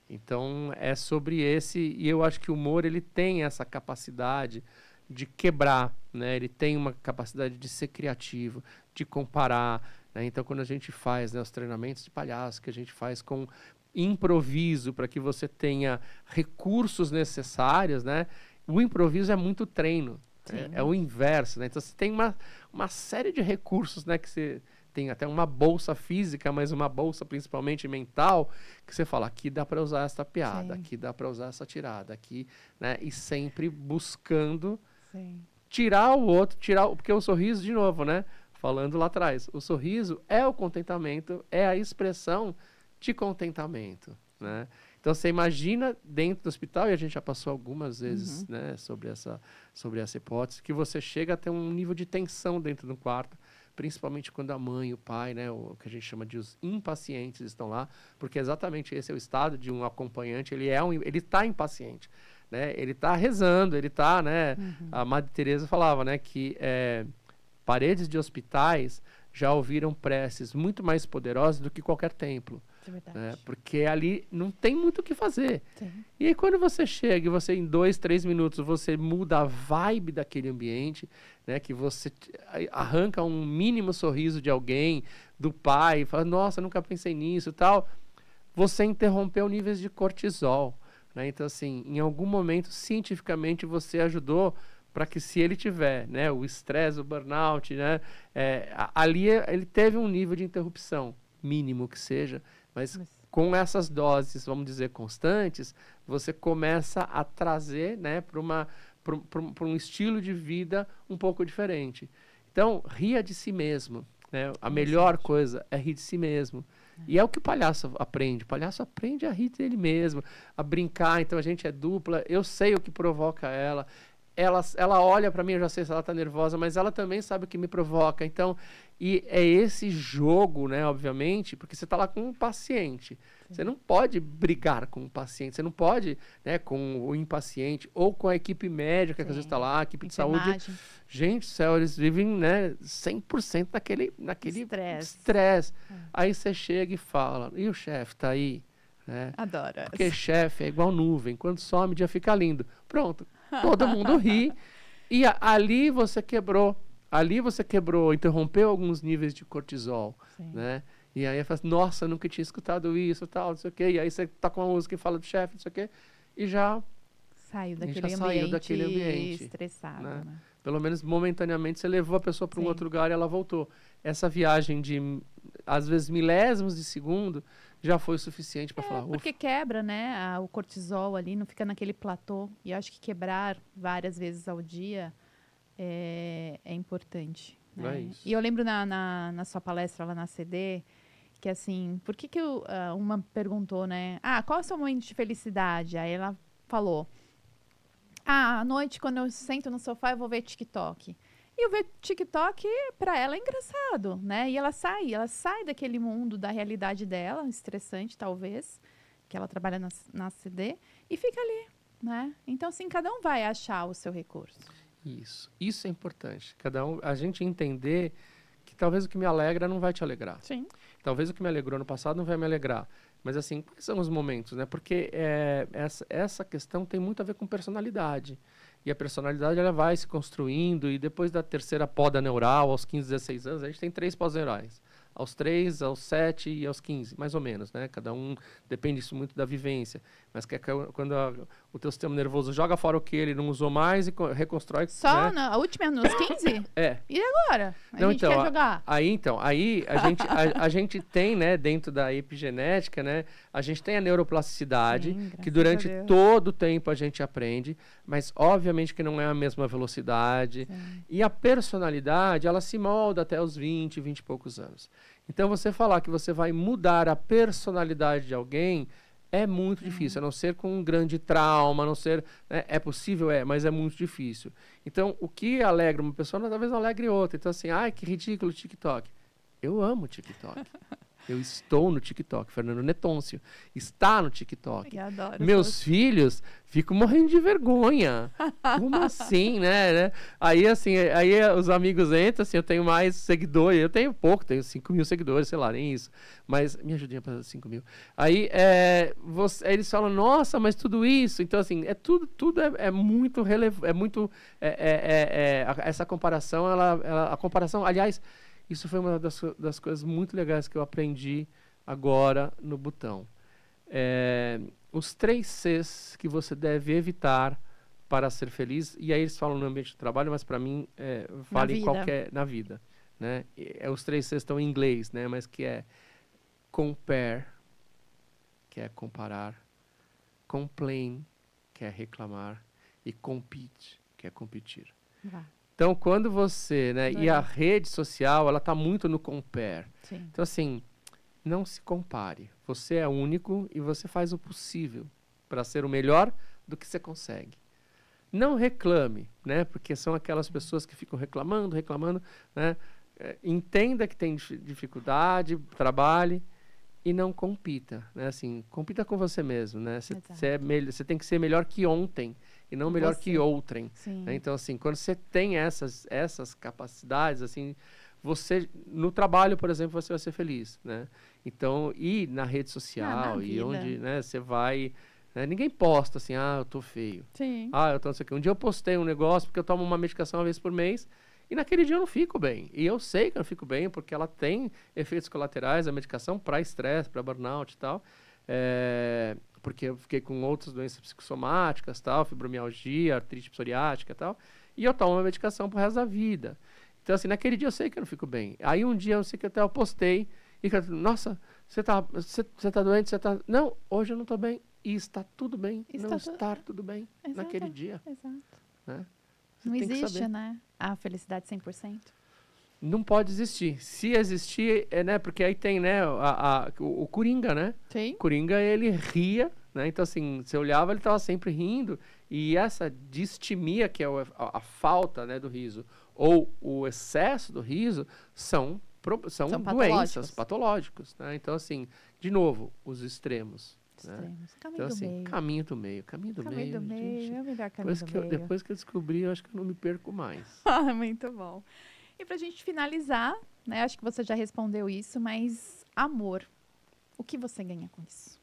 Então, é sobre e eu acho que o humor, ele tem essa capacidade de quebrar, né? Ele tem uma capacidade de ser criativo, de comparar, né? Então, quando a gente faz, né, os treinamentos de palhaço, que a gente faz com improviso, para que você tenha recursos necessários, né? O improviso é muito treino. É o inverso, né? Então você tem uma série de recursos, né? Que você tem até uma bolsa física, mas uma bolsa principalmente mental, que você fala, aqui dá para usar essa piada, aqui dá para usar essa tirada, aqui, né? E sempre buscando tirar o outro, porque o sorriso, de novo, né? Falando lá atrás, o sorriso é o contentamento, é a expressão de contentamento, né? Então, você imagina dentro do hospital, e a gente já passou algumas vezes, né, sobre essa hipótese, que você chega a ter um nível de tensão dentro do quarto, principalmente quando a mãe, o pai, né, o que a gente chama de os impacientes estão lá, porque exatamente esse é o estado de um acompanhante, ele está impaciente, né, ele está rezando, ele está, né, a Madre Teresa falava, né, que paredes de hospitais já ouviram preces muito mais poderosas do que qualquer templo. É verdade. Né? Porque ali não tem muito o que fazer. Sim. E aí quando você chega e você em 2, 3 minutos você muda a vibe daquele ambiente, né? Que você arranca um mínimo sorriso de alguém, do pai, fala, nossa, nunca pensei nisso e tal, você interrompeu níveis de cortisol. Né? Então, assim, em algum momento, cientificamente, você ajudou para que se ele tiver, né, o estresse, o burnout, né, ali ele teve um nível de interrupção, mínimo que seja, mas com essas doses, vamos dizer, constantes, você começa a trazer, né, para um estilo de vida um pouco diferente. Então, ria de si mesmo. Né? A melhor coisa é rir de si mesmo. E é o que o palhaço aprende. O palhaço aprende a rir dele mesmo, a brincar. Então, a gente é dupla. Eu sei o que provoca ela. Ela olha para mim, eu já sei se ela está nervosa, mas ela também sabe o que me provoca. Então, e é esse jogo, né, obviamente, porque você está lá com um paciente. Sim. Você não pode brigar com o paciente, você não pode, né, com o impaciente ou com a equipe médica. Sim. Que às vezes está lá, a equipe de saúde. Gente do céu, eles vivem, né, 100% naquele estresse. Aí você chega e fala, e o chefe está aí? Né? Adoro. Porque chefe é igual nuvem, quando some, o dia fica lindo. Pronto. Todo mundo ri. E ali você quebrou, interrompeu alguns níveis de cortisol. Sim. Né? E aí eu falo, nossa, nunca tinha escutado isso, tal, não sei o quê. E aí você tá com uma música e fala do chefe, não sei o quê, e já saiu daquele ambiente estressado. Né? Né? Pelo menos momentaneamente você levou a pessoa para um outro lugar e ela voltou. Essa viagem de, às vezes, milésimos de segundo já foi o suficiente para falar. Porque quebra, né, o cortisol ali, não fica naquele platô. E eu acho que quebrar várias vezes ao dia é importante. Né? É isso. E eu lembro na sua palestra lá na CD, que assim, por que uma perguntou, né? Qual é o seu momento de felicidade? Aí ela falou, à noite, quando eu sento no sofá, eu vou ver TikTok. E eu ver TikTok, pra ela, é engraçado, né? E ela sai daquele mundo, da realidade dela, estressante, talvez, que ela trabalha na CD, e fica ali, né? Então, assim, cada um vai achar o seu recurso. Isso é importante. A gente entender que talvez o que me alegra não vai te alegrar. Sim. Talvez o que me alegrou no passado não vai me alegrar. Mas, assim, quais são os momentos, né? Porque essa questão tem muito a ver com personalidade. E a personalidade, ela vai se construindo, e depois da terceira poda neural, aos 15, 16 anos, a gente tem 3 podas neurais. Aos 3, aos 7 e aos 15, mais ou menos, né? Cada um, depende isso muito da vivência. Mas que é quando o teu sistema nervoso joga fora o que ele não usou mais e reconstrói... Só né? a última é nos 15? E agora? A gente quer jogar? Aí a gente tem, né, dentro da epigenética, né, a gente tem a neuroplasticidade, que durante todo o tempo a gente aprende, mas obviamente que não é a mesma velocidade. Sim. E a personalidade, ela se molda até os 20 e poucos anos. Então, você falar que você vai mudar a personalidade de alguém é muito difícil, a não ser com um grande trauma, a não ser... Né, é possível, mas é muito difícil. Então, o que alegra uma pessoa, talvez não alegre outra. Então, assim, que ridículo o TikTok. Eu amo o TikTok. Eu estou no TikTok. Fernando Netôncio está no TikTok. Eu adoro. Meus filhos ficam morrendo de vergonha. Como assim, né? Aí, assim, os amigos entram, assim, eu tenho mais seguidores. Eu tenho pouco, tenho 5 mil seguidores, sei lá, nem isso. Mas me ajudinha para 5 mil. Aí, eles falam, nossa, mas tudo isso. Então, assim, tudo é muito relevante. É muito... essa comparação, a comparação, aliás... Isso foi uma das coisas muito legais que eu aprendi agora no Butão. Os 3 Cs que você deve evitar para ser feliz, e aí eles falam no ambiente de trabalho, mas para mim vale em na vida. Né? Os 3 Cs estão em inglês, né? Mas que é compare, que é comparar, complain, que é reclamar, e compete, que é competir. Então, quando você, né, e a rede social, ela está muito no compare. Sim. Então, assim, não se compare. Você é único e você faz o possível para ser o melhor do que você consegue. Não reclame, né, porque são aquelas pessoas que ficam reclamando, né, entenda que tem dificuldade, trabalhe e não compita, né, assim, compita com você mesmo, né, você tem que ser melhor que ontem. e não melhor Você. que outrem. Sim. Né? Então, assim, quando você tem essas capacidades, assim, você, no trabalho, por exemplo, você vai ser feliz, né? Então, e na rede social, na e vida. onde, né, você vai... Né? Ninguém posta assim, eu tô feio. Sim. Eu tô não sei o quê. Um dia eu postei um negócio, porque eu tomo uma medicação uma vez por mês, e naquele dia eu não fico bem. E eu sei que eu não fico bem, porque ela tem efeitos colaterais, a medicação para estresse, para burnout e tal. Porque eu fiquei com outras doenças psicossomáticas, tal, fibromialgia, artrite psoriática e tal. E eu tomo uma medicação pro resto da vida. Então, assim, naquele dia eu sei que eu não fico bem. Aí um dia eu sei que até eu postei, e que nossa, você tá doente, você tá... Não, hoje eu não tô bem. E está tudo bem, não estar tudo bem naquele dia. Exato. Né? Não existe, né? A felicidade 100%. Não pode existir. Se existir, né? Porque aí tem, né? O Coringa, né? Sim. O Coringa, ele ria, né? Então, assim, você olhava, ele estava sempre rindo. E essa distimia, que é a falta, né, do riso, ou o excesso do riso, são doenças patológicos, né? Então, assim, de novo, os extremos. Né? Então, assim, caminho do meio. Caminho do meio, gente, é o melhor caminho do meio. Depois que eu descobri, eu acho que eu não me perco mais. Muito bom. E pra gente finalizar, né? Acho que você já respondeu isso, mas amor. O que você ganha com isso?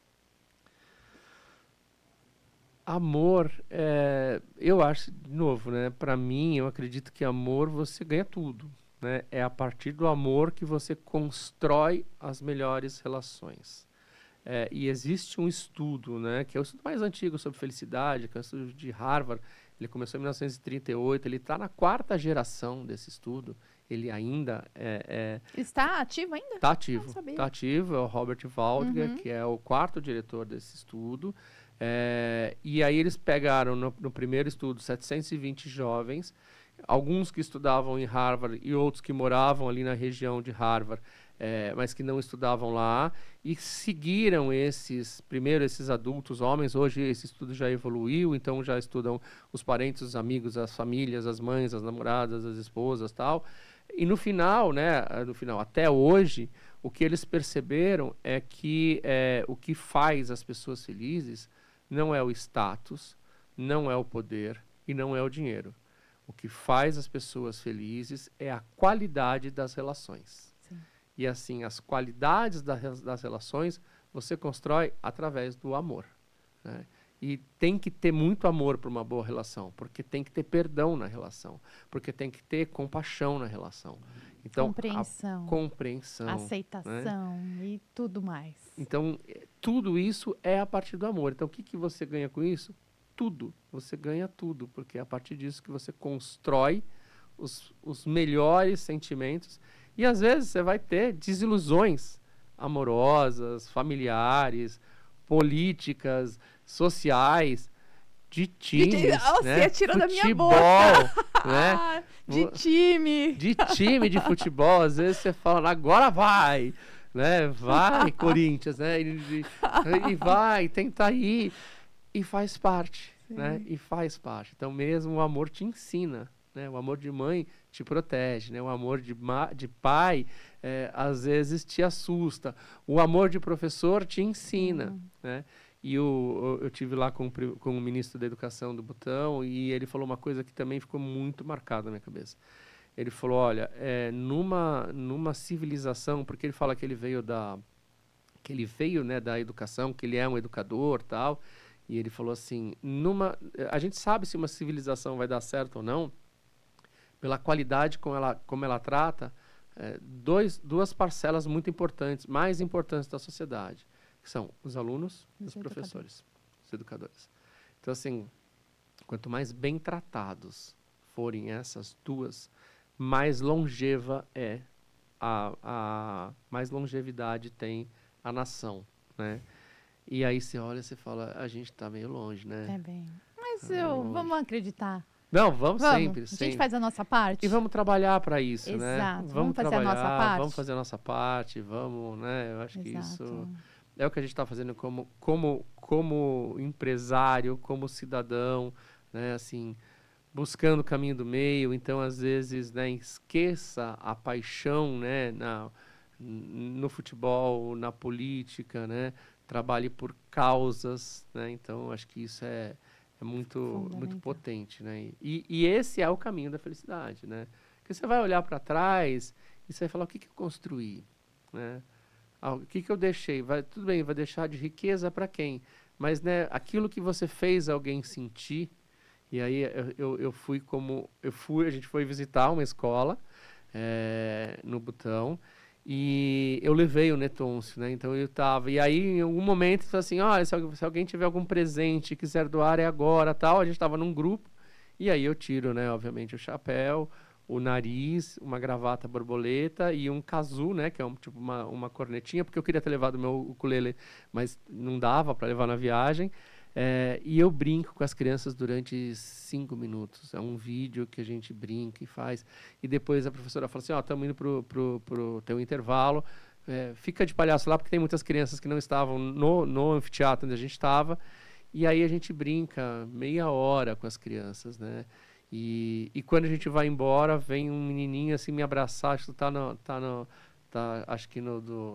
Amor, eu acho, de novo, né? Para mim, eu acredito que amor você ganha tudo. Né? É a partir do amor que você constrói as melhores relações. E existe um estudo, né, que é o estudo mais antigo sobre felicidade, que é o estudo de Harvard. Ele começou em 1938, ele está na 4ª geração desse estudo. Ele ainda Está ativo ainda? Está ativo. Está ativo, é o Robert Waldger, que é o 4º diretor desse estudo. E aí eles pegaram, no primeiro estudo, 720 jovens, alguns que estudavam em Harvard e outros que moravam ali na região de Harvard, mas que não estudavam lá, e seguiram esses adultos homens. Hoje esse estudo já evoluiu, então já estudam os parentes, os amigos, as famílias, as mães, as namoradas, as esposas, tal. E no final, né, até hoje, o que eles perceberam é que o que faz as pessoas felizes não é o status, não é o poder e não é o dinheiro. O que faz as pessoas felizes é a qualidade das relações. Sim. E assim, as qualidades das relações você constrói através do amor. Né? E tem que ter muito amor para uma boa relação, porque tem que ter perdão na relação, porque tem que ter compaixão na relação. Então, compreensão, aceitação, né? E tudo mais. Então, tudo isso é a partir do amor. Então, o que você ganha com isso? Tudo. Você ganha tudo, porque é a partir disso que você constrói os melhores sentimentos. E, às vezes, você vai ter desilusões amorosas, familiares, políticas, sociais, de times, né? Você tirou futebol, da minha boca. Né? De time. De time de futebol. Às vezes você fala, agora vai, né? Vai, Corinthians, né? E vai, tenta ir. E faz parte, né? E faz parte. Então, mesmo o amor te ensina, né? O amor de mãe te protege, né? O amor de pai, às vezes, te assusta. O amor de professor te ensina, né? E eu tive lá com o ministro da Educação do Butão, e ele falou uma coisa que também ficou muito marcada na minha cabeça. Ele falou, olha, numa civilização, porque ele fala que ele veio né, da educação, que ele é um educador, tal. E ele falou assim, a gente sabe se uma civilização vai dar certo ou não pela qualidade como ela trata duas parcelas muito importantes, mais importantes da sociedade, que são os alunos e os professores, os educadores. Então, assim, quanto mais bem tratados forem essas duas, mais longeva mais longevidade tem a nação, né? E aí você olha e você fala, a gente está meio longe, né? É bem. Mas vamos acreditar. Não, vamos sempre. A gente faz a nossa parte. E vamos trabalhar para isso, Exato. né? Vamos fazer a nossa parte. Vamos fazer a nossa parte, vamos, né? Eu acho que isso é o que a gente está fazendo como empresário, como cidadão, né? Assim, buscando o caminho do meio. Então, às vezes, né, esqueça a paixão, né, no futebol, na política, né? Trabalhe por causas, né? Então, acho que isso é é muito potente, né? E esse é o caminho da felicidade, né? Porque você vai olhar para trás e você vai falar, o que eu construí, né? O que eu deixei? Tudo bem, vai deixar de riqueza para quem? Mas, né, aquilo que você fez alguém sentir, e aí a gente foi visitar uma escola no Butão, e eu levei o Netôncio, né? Então eu tava, e aí em algum momento falei assim, olha, se alguém tiver algum presente, quiser doar, é agora, tal. A gente tava num grupo, e aí eu tiro, né, obviamente, o chapéu, o nariz, uma gravata borboleta e um kazoo, né, que é tipo uma cornetinha, porque eu queria ter levado o meu ukulele, mas não dava para levar na viagem. E eu brinco com as crianças durante 5 minutos. É um vídeo que a gente brinca e faz. E depois a professora fala assim, estamos indo pro teu intervalo. Fica de palhaço lá, porque tem muitas crianças que não estavam no anfiteatro onde a gente estava. E aí a gente brinca meia hora com as crianças, né? E quando a gente vai embora, vem um menininho assim me abraçar, acho que acho que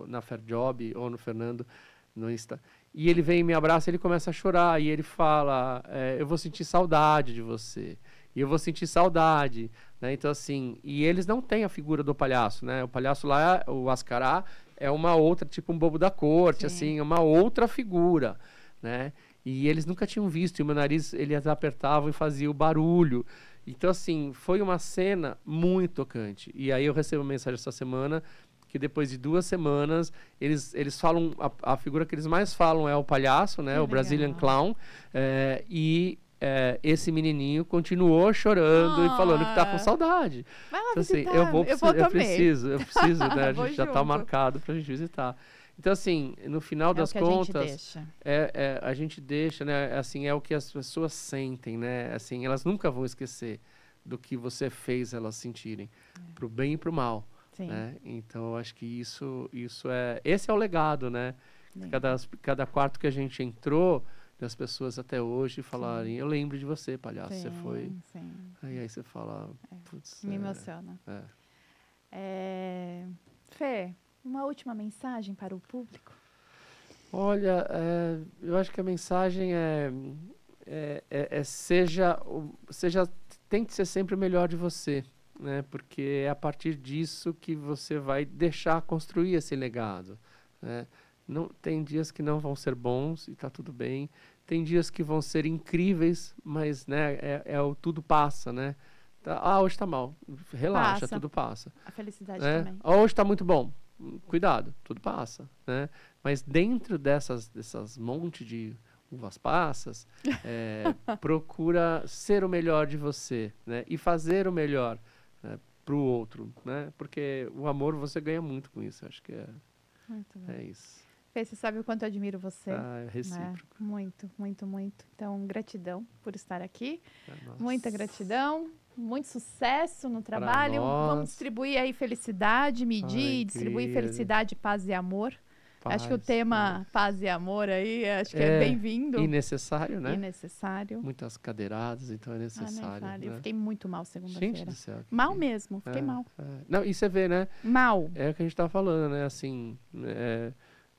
na Fairjob ou no Fernando, no Insta. E ele vem e me abraça, ele começa a chorar, e ele fala, eu vou sentir saudade de você, e eu vou sentir saudade, né? Então, assim, e eles não têm a figura do palhaço, né? O palhaço lá, o Ascará, é uma outra, tipo um bobo da corte, sim, assim, é uma outra figura, né? E eles nunca tinham visto, e o meu nariz, eles apertavam e fazia o barulho. Então, assim, foi uma cena muito tocante. E aí eu recebo uma mensagem essa semana, que depois de 2 semanas, eles falam, a figura que eles mais falam é o palhaço, né? O Brazilian Clown. Esse menininho continuou chorando e falando que tá com saudade. Vai lá então, assim, visitar. eu preciso, né? A gente já tá junto. marcado pra gente visitar. Então, assim, no final das contas, a gente deixa, né? Assim, é o que as pessoas sentem, né? Assim, elas nunca vão esquecer do que você fez elas sentirem, pro bem e pro mal. Né? Então, eu acho que esse é o legado, né? Cada quarto que a gente entrou, das pessoas até hoje falarem, eu lembro de você, palhaço, você foi. Sim. Aí você fala, putz. Me emociona. Fê, uma última mensagem para o público? Olha, eu acho que a mensagem tente ser sempre o melhor de você, né? Porque é a partir disso que você vai deixar construir esse legado, né? Tem dias que não vão ser bons e tá tudo bem. Tem dias que vão ser incríveis, mas, né, tudo passa, né? Hoje tá mal, relaxa, tudo passa. A felicidade também. Hoje tá muito bom, cuidado, tudo passa, né? Mas dentro dessas monte de uvas passas, procura ser o melhor de você, né? E fazer o melhor pro outro, né? Porque o amor você ganha muito com isso, acho que é isso. Fê, você sabe o quanto eu admiro você. É recíproco. Né? Muito, muito, muito. Então, gratidão por estar aqui. Muita gratidão. Muito sucesso no trabalho. Vamos distribuir aí felicidade, distribuir felicidade, paz e amor. Acho que o tema paz e amor aí, acho que é bem-vindo. E necessário, né? E necessário. Muitas cadeiradas, então é necessário. Né? Eu fiquei muito mal segunda-feira. Gente do céu. Mal mesmo, fiquei mal. Não, e você vê, né? Mal. É o que a gente tá falando, né? Assim,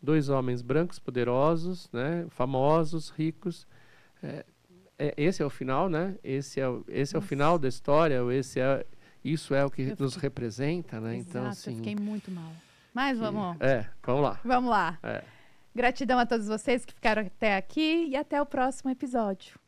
2 homens brancos, poderosos, né? Famosos, ricos. Esse é o final, né? Esse é o final da história. Isso é o que nos representa, né? Exato, então, assim, eu fiquei muito mal. Mas vamos. Vamos lá. Vamos lá. Gratidão a todos vocês que ficaram até aqui e até o próximo episódio.